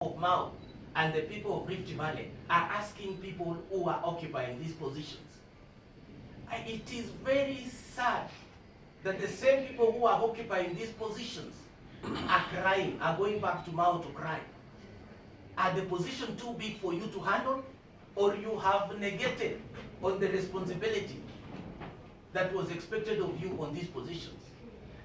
of Mao and the people of Rift Valley are asking people who are occupying these positions. It is very sad that the same people who are occupying these positions are crying, are going back to Mao to cry. Are the position too big for you to handle, or you have negated on the responsibility that was expected of you on these positions?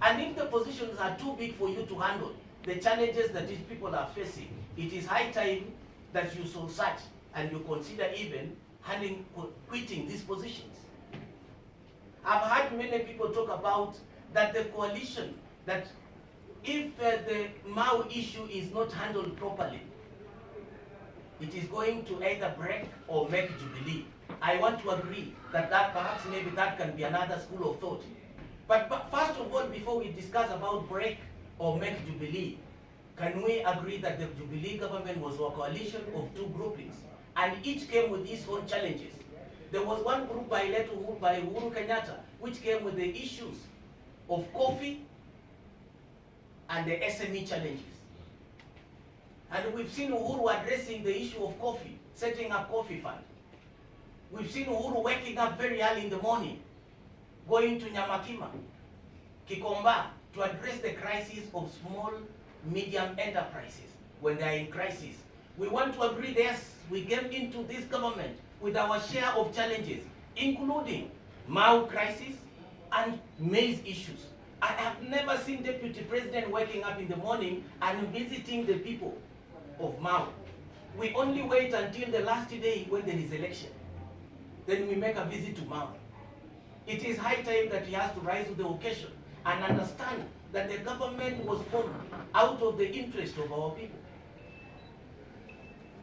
And if the positions are too big for you to handle, the challenges that these people are facing, it is high time that you soul search and you consider even quitting these positions. I've heard many people talk about that the coalition, that if the Mao issue is not handled properly, it is going to either break or make Jubilee. I want to agree that perhaps maybe that can be another school of thought. But first of all, before we discuss about break or make Jubilee, can we agree that the Jubilee government was a coalition of two groupings, and each came with its own challenges? There was one group by Uhuru Kenyatta, which came with the issues of coffee and the SME challenges. And we've seen Uhuru addressing the issue of coffee, setting up coffee fund. We've seen Uhuru waking up very early in the morning, going to Nyamakima, Kikomba, to address the crisis of small, medium enterprises when they are in crisis. We want to agree, yes, we came into this government with our share of challenges, including Mao crisis and maize issues. I have never seen Deputy President waking up in the morning and visiting the people of Mao. We only wait until the last day when there is election. Then we make a visit to Mao. It is high time that he has to rise to the occasion and understand that the government was formed out of the interest of our people.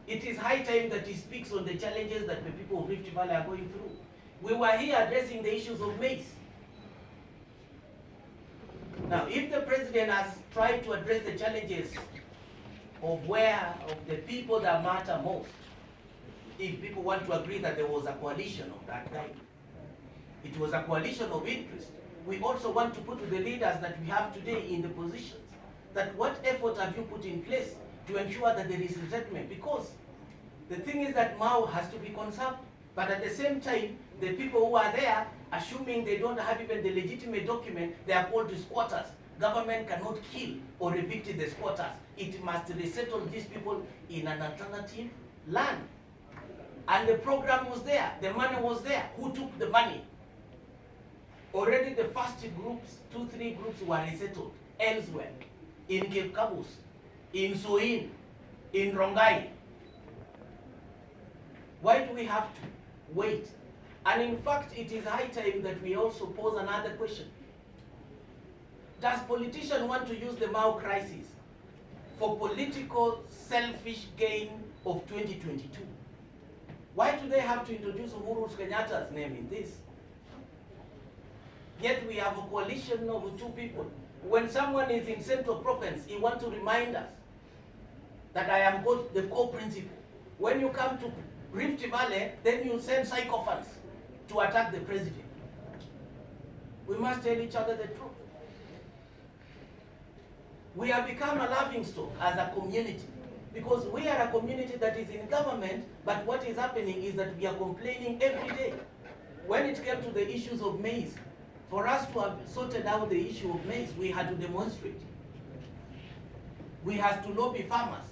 It is high time that he speaks on the challenges that the people of Rift Valley are going through. We were here addressing the issues of maize. Now, if the president has tried to address the challenges of the people that matter most, if people want to agree that there was a coalition of that kind, it was a coalition of interest. We also want to put to the leaders that we have today in the positions that what effort have you put in place to ensure that there is resettlement? Because the thing is that Mao has to be conserved, but at the same time, the people who are there, assuming they don't have even the legitimate document, they are called squatters. Government cannot kill or evict the squatters. It must resettle these people in an alternative land. And the program was there, the money was there. Who took the money? Already the first groups, 2-3 groups were resettled elsewhere, in Cape Kabus, in Soin, in Rongai. Why do we have to wait? And in fact, it is high time that we also pose another question. Does politicians want to use the Mao crisis for political selfish gain of 2022? Why do they have to introduce Uhuru Kenyatta's name in this? Yet we have a coalition of two people. When someone is in Central Province, he wants to remind us that I am the co-principal. When you come to Rift Valley, then you send sycophants to attack the president. We must tell each other the truth. We have become a laughing stock as a community, because we are a community that is in government, but what is happening is that we are complaining every day. When it came to the issues of maize, for us to have sorted out the issue of maize, we had to demonstrate. We had to lobby farmers.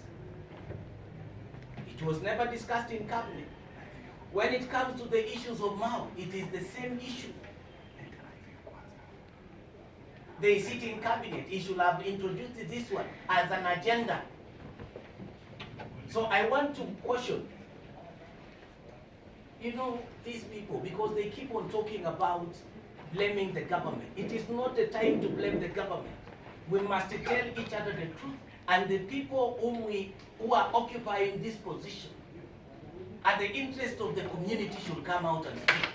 It was never discussed in cabinet. When it comes to the issues of Mao, it is the same issue. They sit in cabinet. He should have introduced this one as an agenda. So I want to caution, these people, because they keep on talking about blaming the government. It is not the time to blame the government. We must tell each other the truth, and the people who are occupying this position, at the interest of the community, should come out and speak.